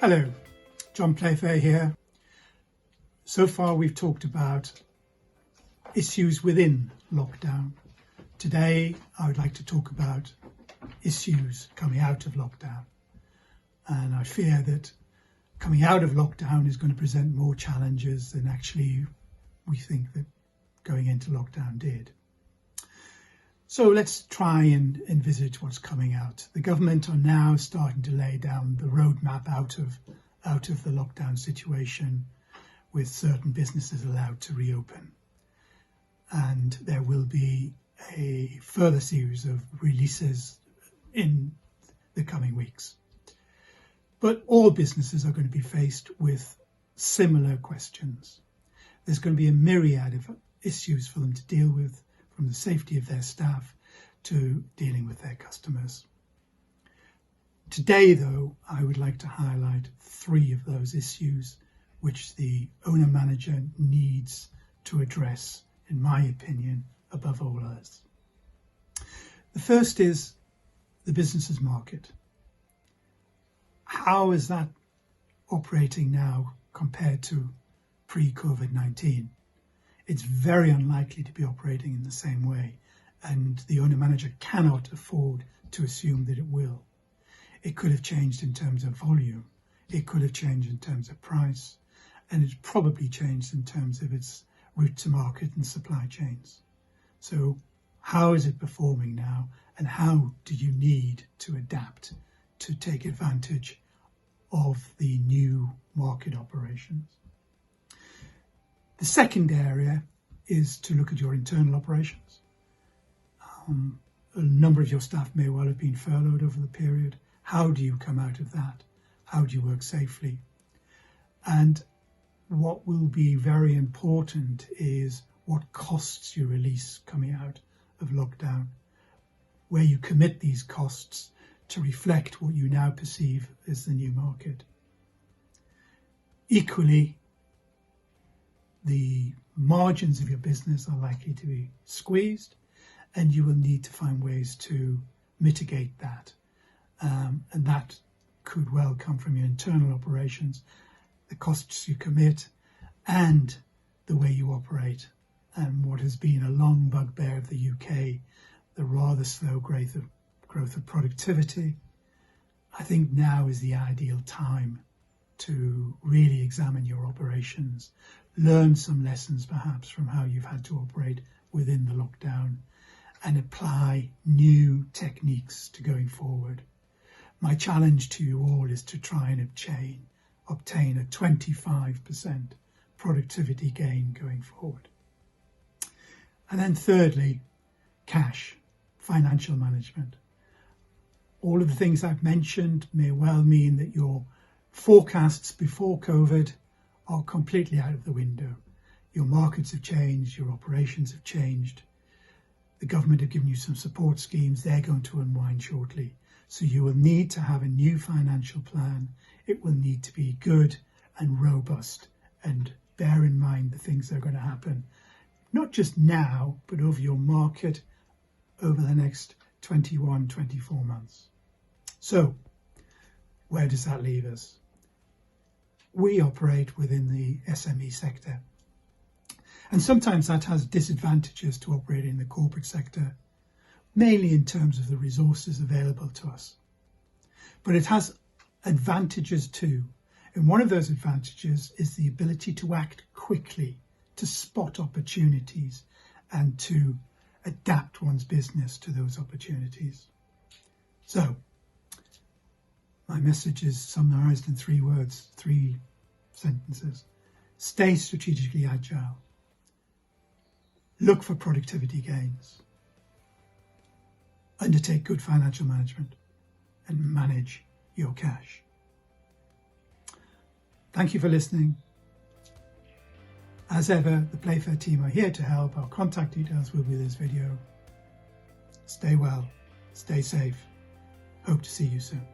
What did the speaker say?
Hello, John Playfair here. So far we've talked about issues within lockdown. Today I would like to talk about issues coming out of lockdown. And I fear that coming out of lockdown is going to present more challenges than actually we think that going into lockdown did. So let's try and envisage what's coming out. The government are now starting to lay down the roadmap out of the lockdown situation, with certain businesses allowed to reopen. And there will be a further series of releases in the coming weeks. But all businesses are going to be faced with similar questions. There's going to be a myriad of issues for them to deal with, from the safety of their staff to dealing with their customers. Today, though, I would like to highlight 3 of those issues which the owner-manager needs to address, in my opinion, above all others. The first is the businesses market. How is that operating now compared to pre-Covid-19? It's very unlikely to be operating in the same way, and the owner-manager cannot afford to assume that it will. It could have changed in terms of volume, it could have changed in terms of price, and it's probably changed in terms of its route to market and supply chains. So how is it performing now, and how do you need to adapt to take advantage of the new market operations? The second area is to look at your internal operations. A number of your staff may well have been furloughed over the period. How do you come out of that? How do you work safely? And what will be very important is what costs you release coming out of lockdown, where you commit these costs to reflect what you now perceive as the new market. Equally, the margins of your business are likely to be squeezed, and you will need to find ways to mitigate that. And that could well come from your internal operations, the costs you commit, and the way you operate. And what has been a long bugbear of the UK, the rather slow growth of productivity, I think now is the ideal time to really examine your operations, learn some lessons perhaps from how you've had to operate within the lockdown, and apply new techniques to going forward. My challenge to you all is to try and obtain a 25% productivity gain going forward. And then thirdly, cash, financial management. All of the things I've mentioned may well mean that your forecasts before COVID are completely out of the window. Your markets have changed, your operations have changed. The government have given you some support schemes, they're going to unwind shortly. So you will need to have a new financial plan. It will need to be good and robust, and bear in mind the things that are going to happen, not just now, but over your market over the next 21, 24 months. So where does that leave us? We operate within the SME sector. And sometimes that has disadvantages to operating in the corporate sector, mainly in terms of the resources available to us. But it has advantages too. And one of those advantages is the ability to act quickly, to spot opportunities, and to adapt one's business to those opportunities. So, my message is summarised in 3 words, 3 sentences. Stay strategically agile. Look for productivity gains. Undertake good financial management and manage your cash. Thank you for listening. As ever, the Playfair team are here to help. Our contact details will be in this video. Stay well, stay safe. Hope to see you soon.